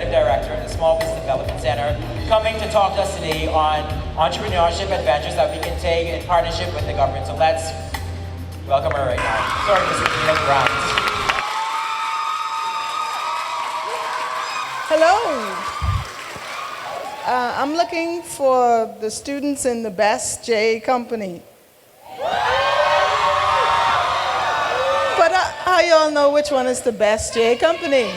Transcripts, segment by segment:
Executive Director of the Small Business Development Center, coming to talk to us today on entrepreneurship adventures that we can take in partnership with the government. So let's welcome her right now. Sorry, Mr. Tina Grant. Hello. I'm looking for the students in the best JA company. But how y'all know which one is the best JA company?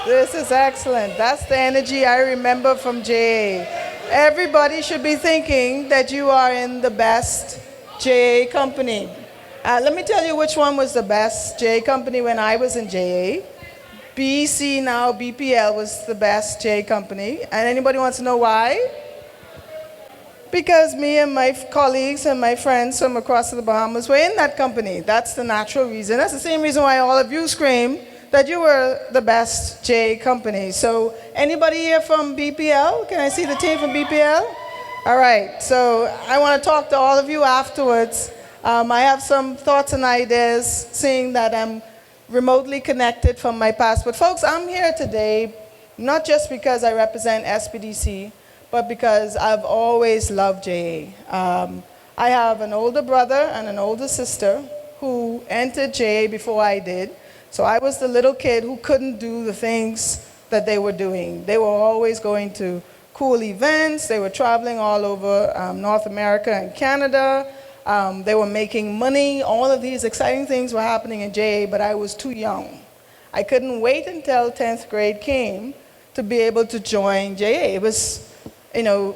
This is excellent. That's the energy I remember from JA. Everybody should be thinking that you are in the best JA company. Let me tell you which one was the best JA company when I was in JA. BC, now BPL, was the best JA company. And anybody wants to know why? Because me and my colleagues and my friends from across the Bahamas were in that company. That's the natural reason. That's the same reason why all of you scream that you were the best JA company. So anybody here from BPL? Can I see the team from BPL? All right, so I want to talk to all of you afterwards. I have some thoughts and ideas, seeing that I'm remotely connected from my past. But folks, I'm here today not just because I represent SBDC, but because I've always loved JA. I have an older brother and an older sister who entered JA before I did. So I was the little kid who couldn't do the things that they were doing. They were always going to cool events. They were traveling all over North America and Canada. They were making money. All of these exciting things were happening in JA, but I was too young. I couldn't wait until 10th grade came to be able to join JA. It was, the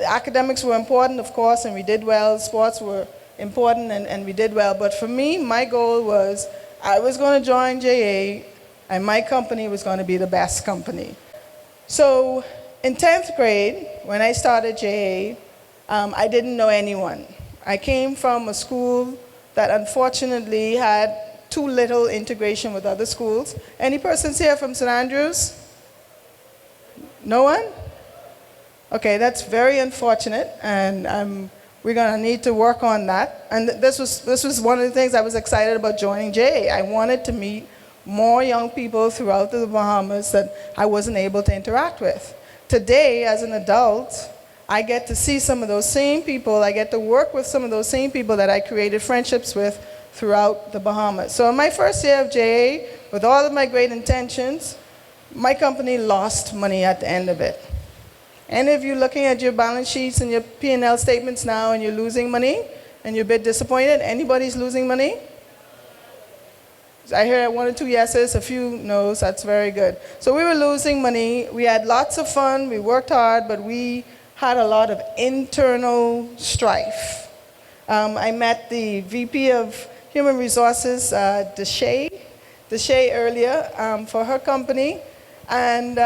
academics were important, of course, and we did well. Sports were important, and we did well. But for me, my goal was I was going to join JA, and my company was going to be the best company. So in 10th grade, when I started JA, I didn't know anyone. I came from a school that unfortunately had too little integration with other schools. Any persons here from St. Andrews? No one? Okay, that's very unfortunate, and we're going to need to work on that. And this was one of the things I was excited about joining JA. I wanted to meet more young people throughout the Bahamas that I wasn't able to interact with. Today, as an adult, I get to see some of those same people. I get to work with some of those same people that I created friendships with throughout the Bahamas. So in my first year of JA, with all of my great intentions, my company lost money at the end of it. Any of you looking at your balance sheets and your P&L statements now and you're losing money and you're a bit disappointed? Anybody's losing money? I hear 1 or 2 yeses, a few no's. That's very good. So we were losing money. We had lots of fun. We worked hard, but we had a lot of internal strife. I met the VP of Human Resources, Deshay earlier for her company, and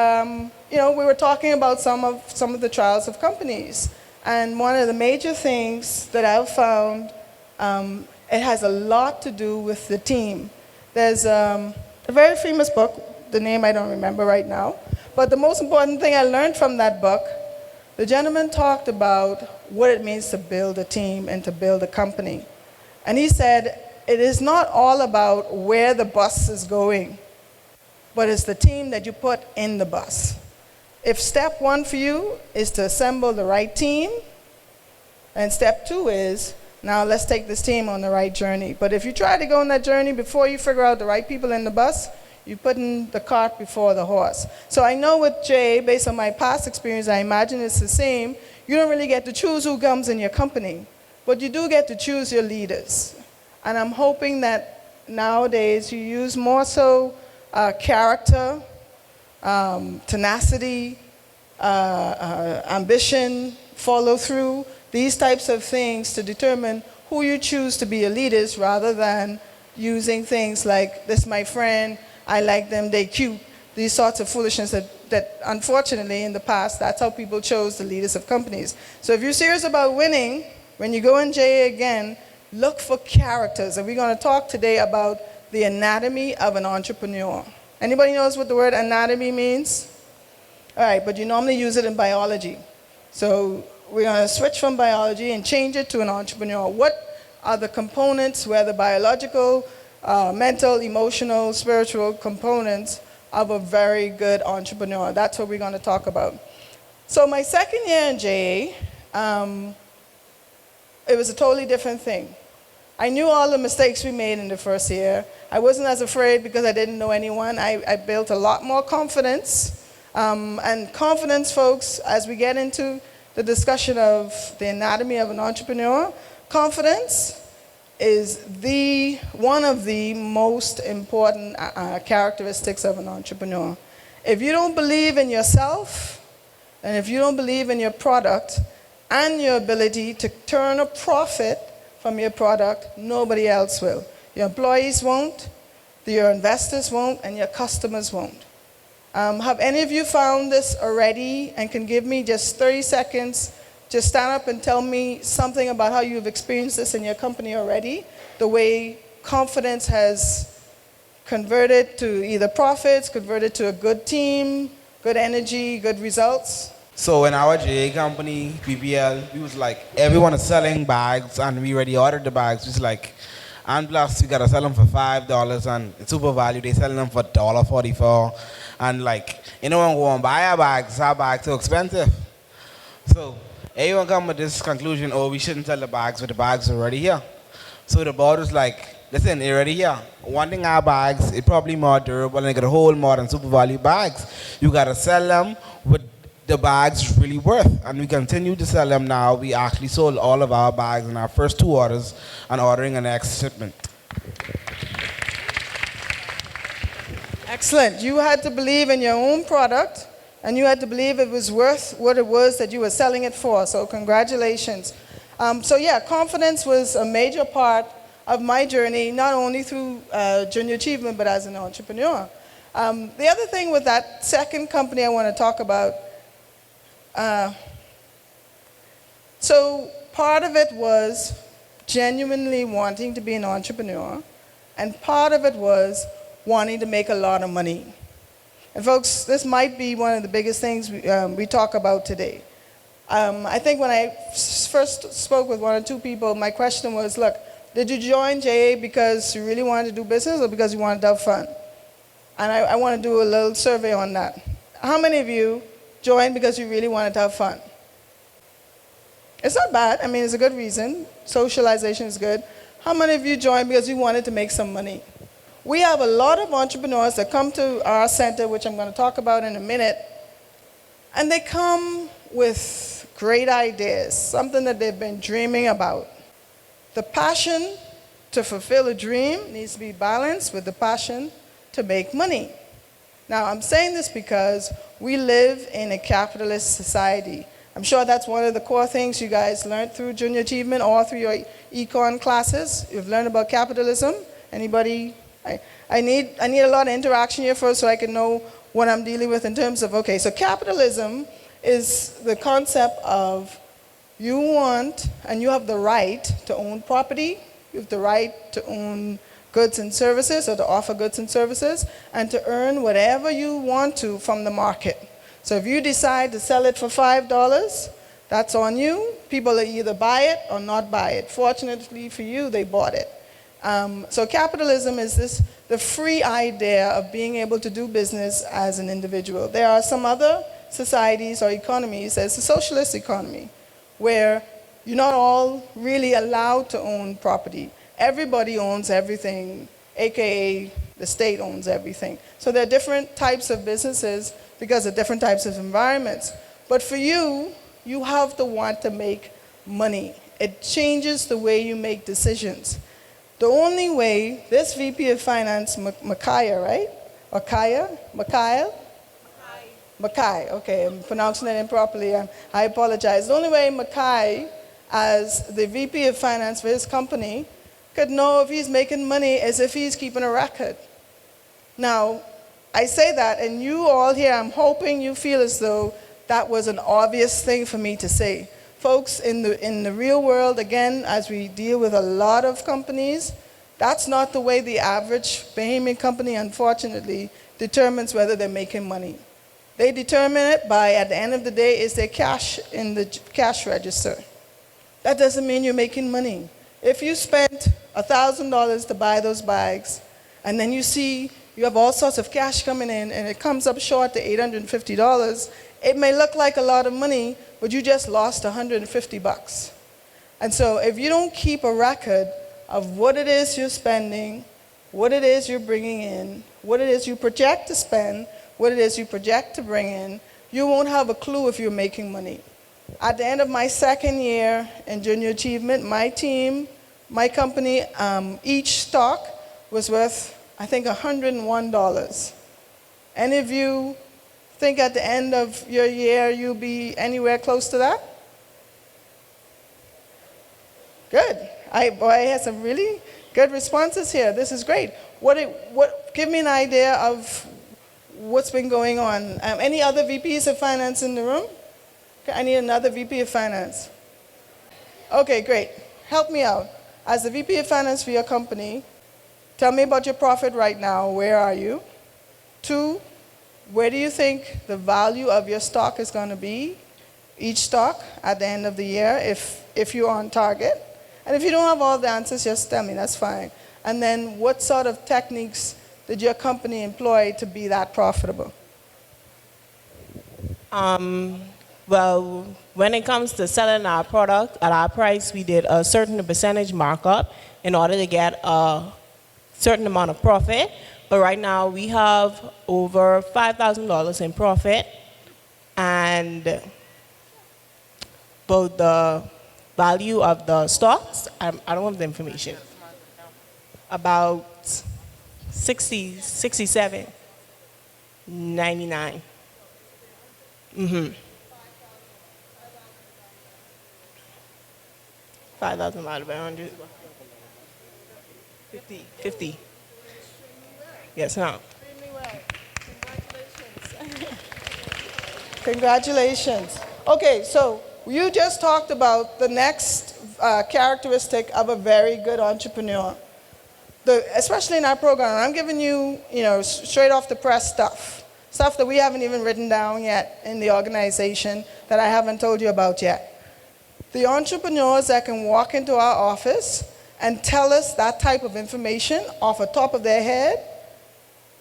we were talking about some of the trials of companies. And one of the major things that I've found, it has a lot to do with the team. There's a very famous book, the name I don't remember right now, but the most important thing I learned from that book, the gentleman talked about what it means to build a team and to build a company. And he said, it is not all about where the bus is going, but it's the team that you put in the bus. If step 1 for you is to assemble the right team, and step 2 is, now let's take this team on the right journey. But if you try to go on that journey before you figure out the right people in the bus, you're putting the cart before the horse. So I know with Jay, based on my past experience, I imagine it's the same. You don't really get to choose who comes in your company, but you do get to choose your leaders. And I'm hoping that nowadays you use more so character, tenacity, ambition, follow through, these types of things to determine who you choose to be your leaders, rather than using things like, this is my friend, I like them, they cute, these sorts of foolishness that unfortunately in the past, that's how people chose the leaders of companies. So if you're serious about winning, when you go in JA again, look for characters. And we're going to talk today about the anatomy of an entrepreneur. Anybody knows what the word anatomy means? All right, but you normally use it in biology. So we're going to switch from biology and change it to an entrepreneur. What are the components, whether biological, mental, emotional, spiritual components of a very good entrepreneur. That's what we're going to talk about. So my second year in JA, it was a totally different thing. I knew all the mistakes we made in the first year. I wasn't as afraid because I didn't know anyone. I built a lot more confidence. And confidence, folks, as we get into the discussion of the anatomy of an entrepreneur, confidence is one of the most important characteristics of an entrepreneur. If you don't believe in yourself, and if you don't believe in your product and your ability to turn a profit from your product, nobody else will. Your employees won't, your investors won't, and your customers won't. Have any of you found this already and can give me just 30 seconds? Just stand up and tell me something about how you've experienced this in your company already, the way confidence has converted to either profits, converted to a good team, good energy, good results. So in our JA company, PPL, we was like, everyone is selling bags and we already ordered the bags. We was like, and plus we gotta sell them for $5 and it's super value, they selling them for $1.44. And like, anyone go and buy our bags too expensive. So everyone come with this conclusion, oh, we shouldn't sell the bags, but the bags are already here. So the board was like, listen, they're already here. Wanting our bags, it's probably more durable and they got a whole more than super value bags. You gotta sell them with the bags really worth. And we continue to sell them now. We actually sold all of our bags in our first 2 orders and ordering an next shipment. Excellent. You had to believe in your own product, and you had to believe it was worth what it was that you were selling it for. So congratulations. So yeah, confidence was a major part of my journey, not only through junior achievement, but as an entrepreneur. The other thing with that second company I want to talk about, so part of it was genuinely wanting to be an entrepreneur, and part of it was wanting to make a lot of money. And folks, this might be one of the biggest things we talk about today. I think when I first spoke with 1 or 2 people, my question was, look, did you join JA because you really wanted to do business or because you wanted to have fun? And I want to do a little survey on that. How many of you joined because you really wanted to have fun? It's not bad. I mean, it's a good reason. Socialization is good. How many of you joined because you wanted to make some money? We have a lot of entrepreneurs that come to our center, which I'm going to talk about in a minute, and they come with great ideas, something that they've been dreaming about. The passion to fulfill a dream needs to be balanced with the passion to make money. Now, I'm saying this because we live in a capitalist society. I'm sure that's one of the core things you guys learned through junior achievement or through your econ classes. You've learned about capitalism. Anybody? I need a lot of interaction here first so I can know what I'm dealing with in terms of, okay, so capitalism is the concept of you want and you have the right to own property, you have the right to own goods and services or to offer goods and services and to earn whatever you want to from the market. So if you decide to sell it for $5, that's on you. People will either buy it or not buy it. Fortunately for you, they bought it. So capitalism is the free idea of being able to do business as an individual. There are some other societies or economies, there's a socialist economy, where you're not all really allowed to own property. Everybody owns everything, AKA the state owns everything. So there are different types of businesses because of different types of environments. But for you, you have to want to make money. It changes the way you make decisions. The only way, this VP of Finance, Makaya, right? Or Kaya? Makaya? Mackay, okay, I'm pronouncing it improperly, I apologize. The only way Mackay, as the VP of Finance for his company, could know if he's making money is if he's keeping a record. Now, I say that, and you all here, I'm hoping you feel as though that was an obvious thing for me to say. Folks, in the real world, again, as we deal with a lot of companies, that's not the way the average Bahamian company, unfortunately, determines whether they're making money. They determine it by, at the end of the day, is there cash in the cash register. That doesn't mean you're making money. If you spent $1,000 to buy those bags, and then you see you have all sorts of cash coming in, and it comes up short to $850, it may look like a lot of money, but you just lost $150. And so if you don't keep a record of what it is you're spending, what it is you're bringing in, what it is you project to spend, what it is you project to bring in, you won't have a clue if you're making money. At the end of my second year in Junior Achievement, my team, my company, each stock was worth, I think, $101. Any of you think at the end of your year you'll be anywhere close to that? Good. I had some really good responses here. This is great. Give me an idea of what's been going on. Any other VPs of finance in the room? Okay, I need another VP of finance. Okay, great. Help me out. As the VP of finance for your company, tell me about your profit right now. Where are you? 2, where do you think the value of your stock is going to be, each stock, at the end of the year, if you're on target? And if you don't have all the answers, just tell me, that's fine. And then what sort of techniques did your company employ to be that profitable? Well, when it comes to selling our product at our price, we did a certain percentage markup in order to get a certain amount of profit. But right now we have over $5,000 in profit, and both the value of the stocks, I don't have the information, about 67.99. $5,000 divided by 100. 50. Yes, ma'am. Congratulations. Okay, so you just talked about the next characteristic of a very good entrepreneur. Especially in our program, I'm giving you, straight off the press stuff that we haven't even written down yet in the organization that I haven't told you about yet. The entrepreneurs that can walk into our office and tell us that type of information off the top of their head,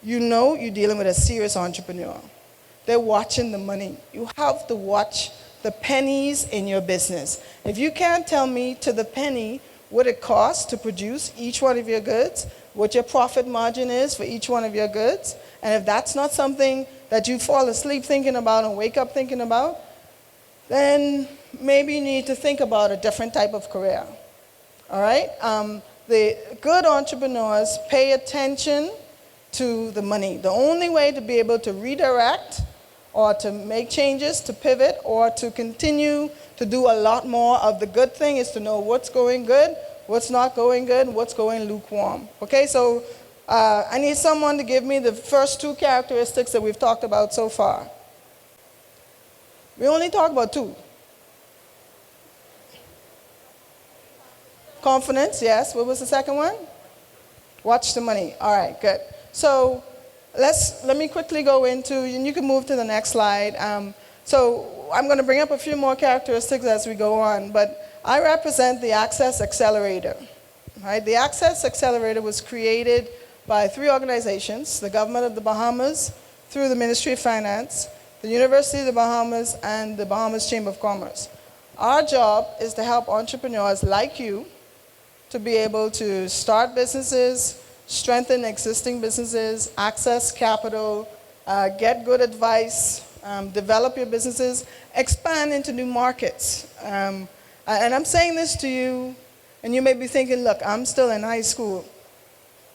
you're dealing with a serious entrepreneur. They're watching the money. You have to watch the pennies in your business. If you can't tell me to the penny what it costs to produce each one of your goods, what your profit margin is for each one of your goods, and if that's not something that you fall asleep thinking about and wake up thinking about, then maybe you need to think about a different type of career. All right? The good entrepreneurs pay attention to the money. The only way to be able to redirect or to make changes, to pivot, or to continue to do a lot more of the good thing is to know what's going good, what's not going good, and what's going lukewarm. Okay, so I need someone to give me the first 2 characteristics that we've talked about so far. We only talked about 2. Confidence, yes. What was the second one? Watch the money. All right, good. So let me quickly go into, and you can move to the next slide. So I'm going to bring up a few more characteristics as we go on, but I represent the Access Accelerator. Right? The Access Accelerator was created by 3 organizations: the government of the Bahamas, through the Ministry of Finance, the University of the Bahamas, and the Bahamas Chamber of Commerce. Our job is to help entrepreneurs like you to be able to start businesses, strengthen existing businesses, access capital, get good advice, develop your businesses, expand into new markets. And I'm saying this to you, and you may be thinking, look, I'm still in high school.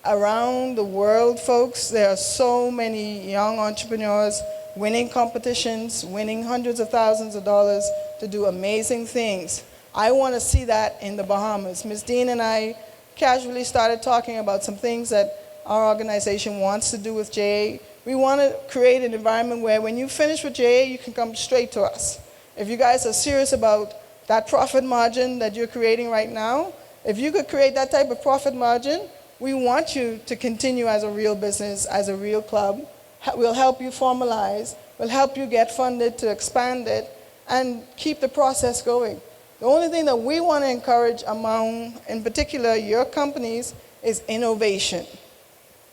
Around the world, folks, there are so many young entrepreneurs winning competitions, winning hundreds of thousands of dollars to do amazing things. I want to see that in the Bahamas. Ms. Dean and I casually started talking about some things that our organization wants to do with JA. We want to create an environment where when you finish with JA, you can come straight to us. If you guys are serious about that profit margin that you're creating right now, if you could create that type of profit margin, we want you to continue as a real business, as a real club. We'll help you formalize. We'll help you get funded to expand it and keep the process going. The only thing that we want to encourage among, in particular, your companies is innovation.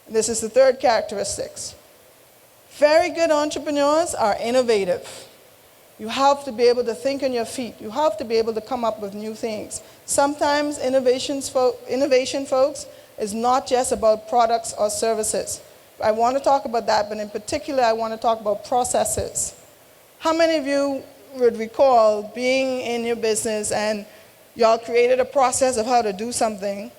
This is the third characteristics. Very good entrepreneurs are innovative. You have to be able to think on your feet. You have to be able to come up with new things. Sometimes innovation, folks, is not just about products or services. I want to talk about that, but in particular, I want to talk about processes. How many of you would recall being in your business and y'all created a process of how to do something?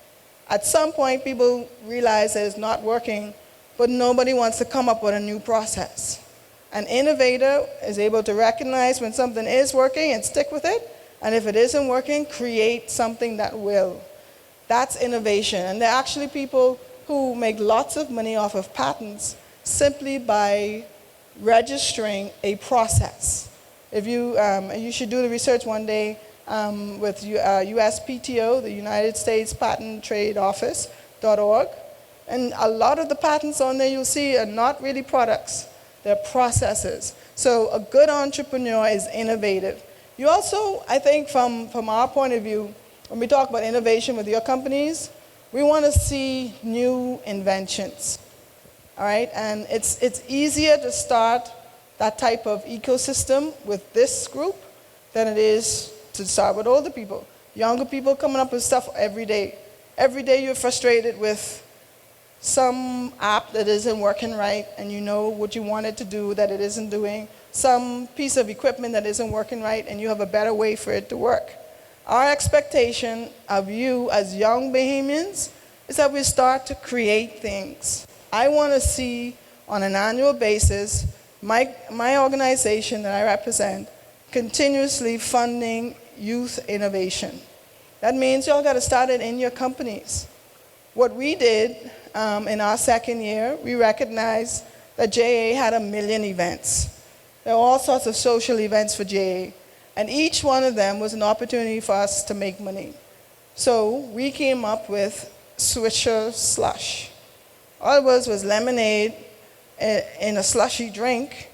At some point, people realize that it's not working, but nobody wants to come up with a new process. An innovator is able to recognize when something is working and stick with it, and if it isn't working, create something that will. That's innovation. And there are actually people who make lots of money off of patents simply by registering a process. If you should do the research one day with USPTO, the United States Patent Trade Office.org. And a lot of the patents on there you'll see are not really products, they're processes. So a good entrepreneur is innovative. You also, I think from our point of view, when we talk about innovation with your companies, we want to see new inventions. All right, and it's easier to start that type of ecosystem with this group than it is to start with older people. Younger people coming up with stuff every day. Every day you're frustrated with some app that isn't working right and you know what you want it to do that it isn't doing, some piece of equipment that isn't working right and you have a better way for it to work. Our expectation of you as young Bahamians is that we start to create things. I want to see on an annual basis my organization that I represent continuously funding youth innovation. That means y'all got to start it in your companies. What we did in our second year, we recognized that JA had 1 million events. There are all sorts of social events for JA, and each one of them was an opportunity for us to make money. So we came up with Swisher Slush. All it was lemonade in a slushy drink,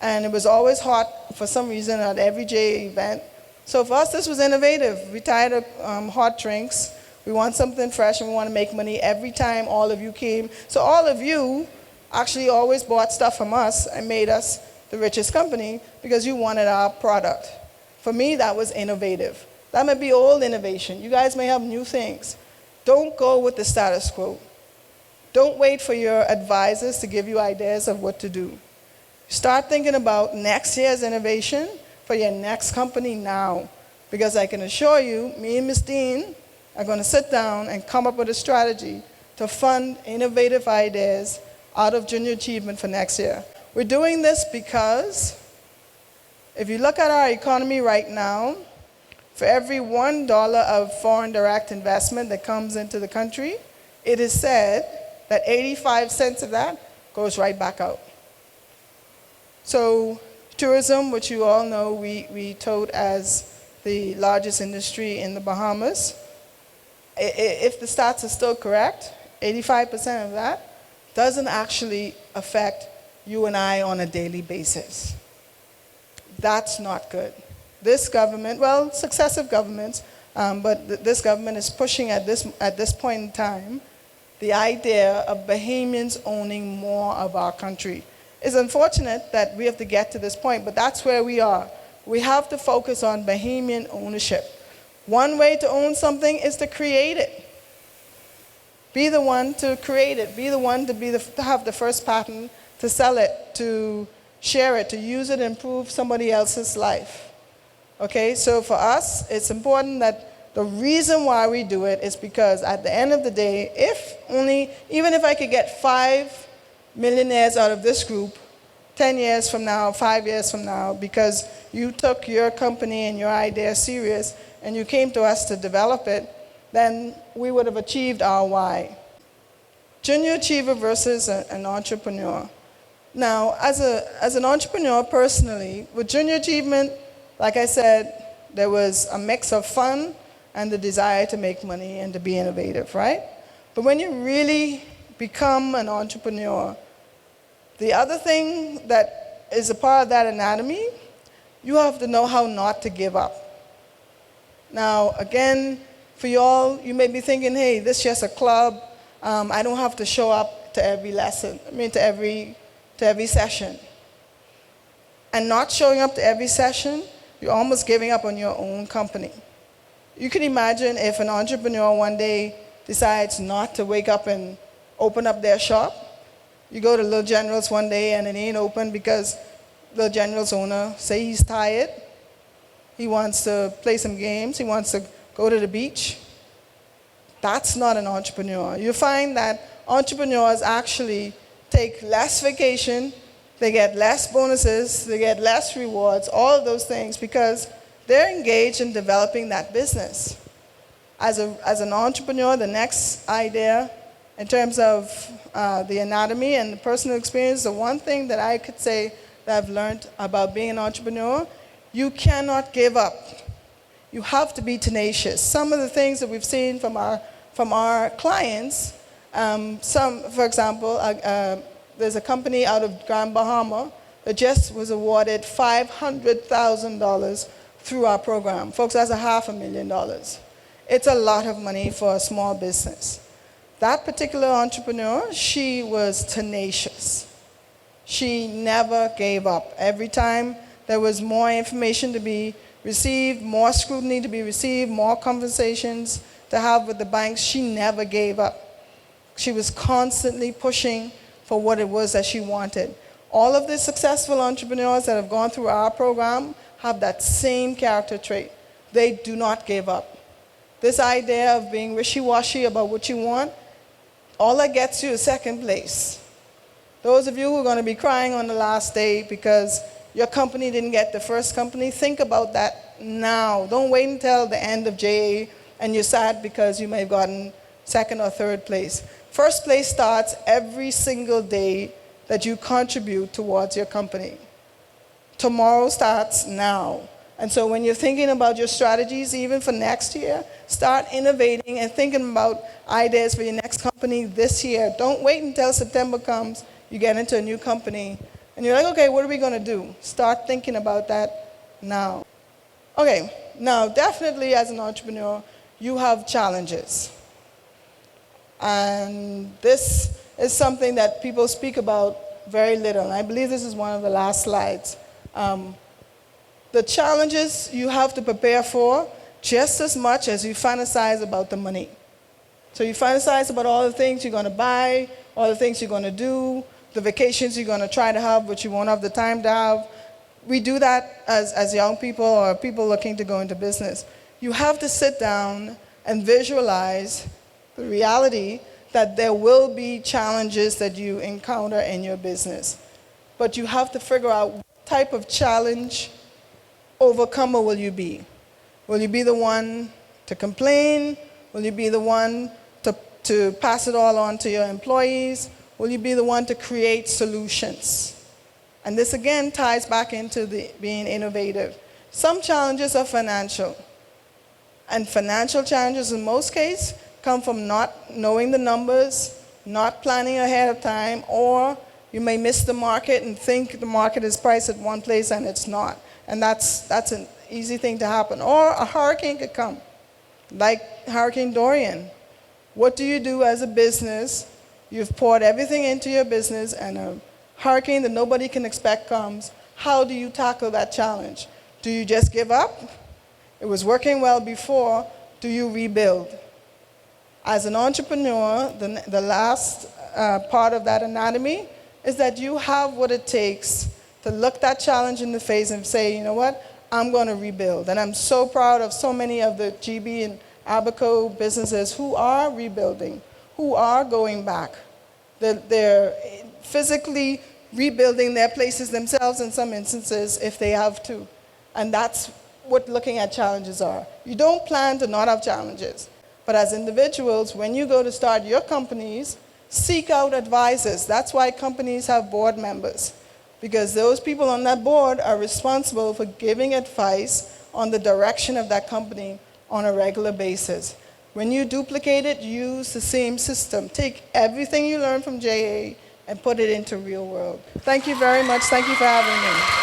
and it was always hot for some reason at every JA event. So for us, this was innovative. We tired of hot drinks. We want something fresh, and we want to make money every time all of you came. So all of you actually always bought stuff from us and made us the richest company because you wanted our product. For me, that was innovative. That may be old innovation. You guys may have new things. Don't go with the status quo. Don't wait for your advisors to give you ideas of what to do. Start thinking about next year's innovation for your next company now. Because I can assure you, me and Ms. Dean are going to sit down and come up with a strategy to fund innovative ideas out of junior achievement for next year. We're doing this because if you look at our economy right now, for every $1 of foreign direct investment that comes into the country, it is said that 85 cents of that goes right back out. So tourism, which you all know we tote as the largest industry in the Bahamas, if the stats are still correct, 85% of that doesn't actually affect you and I on a daily basis. That's not good. This government, well, successive governments, but this government is pushing at this point in time the idea of Bahamians owning more of our country. It's unfortunate that we have to get to this point, but that's where we are. We have to focus on Bahamian ownership. One way to own something is to create it. Be the one to create it. Be the one to have the first patent, to sell it, to share it, to use it, and improve somebody else's life. Okay, so for us, it's important that the reason why we do it is because at the end of the day, even if I could get 5 millionaires out of this group 10 years from now, 5 years from now, because you took your company and your idea serious and you came to us to develop it, then we would have achieved our why. Junior achiever versus an entrepreneur. Now, as an entrepreneur personally, with junior achievement, like I said, there was a mix of fun and the desire to make money and to be innovative, right? But when you really become an entrepreneur, the other thing that is a part of that anatomy, you have to know how not to give up. Now, again, for y'all, you may be thinking, hey, this is just a club. I don't have to show up to every lesson, to every session. And not showing up to every session, you're almost giving up on your own company. You can imagine if an entrepreneur one day decides not to wake up and open up their shop. You go to Little General's one day and it ain't open because Little General's owner say he's tired. He wants to play some games. He wants to go to the beach. That's not an entrepreneur. You find that entrepreneurs actually take less vacation, they get less bonuses, they get less rewards, all of those things because they're engaged in developing that business. As an entrepreneur, the next idea in terms of the anatomy and the personal experience, the one thing that I could say that I've learned about being an entrepreneur, you cannot give up. You have to be tenacious. Some of the things that we've seen from our clients, for example, there's a company out of Grand Bahama that just was awarded $500,000 through our program. Folks, that's $500,000. It's a lot of money for a small business. That particular entrepreneur, she was tenacious. She never gave up. Every time there was more information to be received, more scrutiny to be received, more conversations to have with the banks, she never gave up. She was constantly pushing for what it was that she wanted. All of the successful entrepreneurs that have gone through our program have that same character trait. They do not give up. This idea of being wishy-washy about what you want, all that gets you is second place. Those of you who are going to be crying on the last day because your company didn't get the first company, think about that now. Don't wait until the end of JA and you're sad because you may have gotten second or third place. First place starts every single day that you contribute towards your company. Tomorrow starts now. And so when you're thinking about your strategies, even for next year, start innovating and thinking about ideas for your next company this year. Don't wait until September comes, you get into a new company, and you're like, okay, what are we going to do? Start thinking about that now. Okay, now definitely as an entrepreneur, you have challenges. And this is something that people speak about very little. And I believe this is one of the last slides. The challenges you have to prepare for just as much as you fantasize about the money. So you fantasize about all the things you're going to buy, all the things you're going to do, the vacations you're going to try to have, but you won't have the time to have. We do that as young people or people looking to go into business. You have to sit down and visualize the reality that there will be challenges that you encounter in your business. But you have to figure out what type of challenge overcomer will you be? Will you be the one to complain? Will you be the one to pass it all on to your employees? Will you be the one to create solutions? And this again ties back into being innovative. Some challenges are financial. And financial challenges in most cases come from not knowing the numbers, not planning ahead of time, or you may miss the market and think the market is priced at one place and it's not. And that's an easy thing to happen. Or a hurricane could come, like Hurricane Dorian. What do you do as a business? You've poured everything into your business and a hurricane that nobody can expect comes. How do you tackle that challenge? Do you just give up? It was working well before. Do you rebuild? As an entrepreneur, the last part of that anatomy is that you have what it takes to look that challenge in the face and say, you know what, I'm going to rebuild. And I'm so proud of so many of the GB and Abaco businesses who are rebuilding, who are going back. They're physically rebuilding their places themselves in some instances if they have to. And that's what looking at challenges are. You don't plan to not have challenges. But as individuals, when you go to start your companies, seek out advisors. That's why companies have board members, because those people on that board are responsible for giving advice on the direction of that company on a regular basis. When you duplicate it, use the same system. Take everything you learn from JA and put it into real world. Thank you very much. Thank you for having me.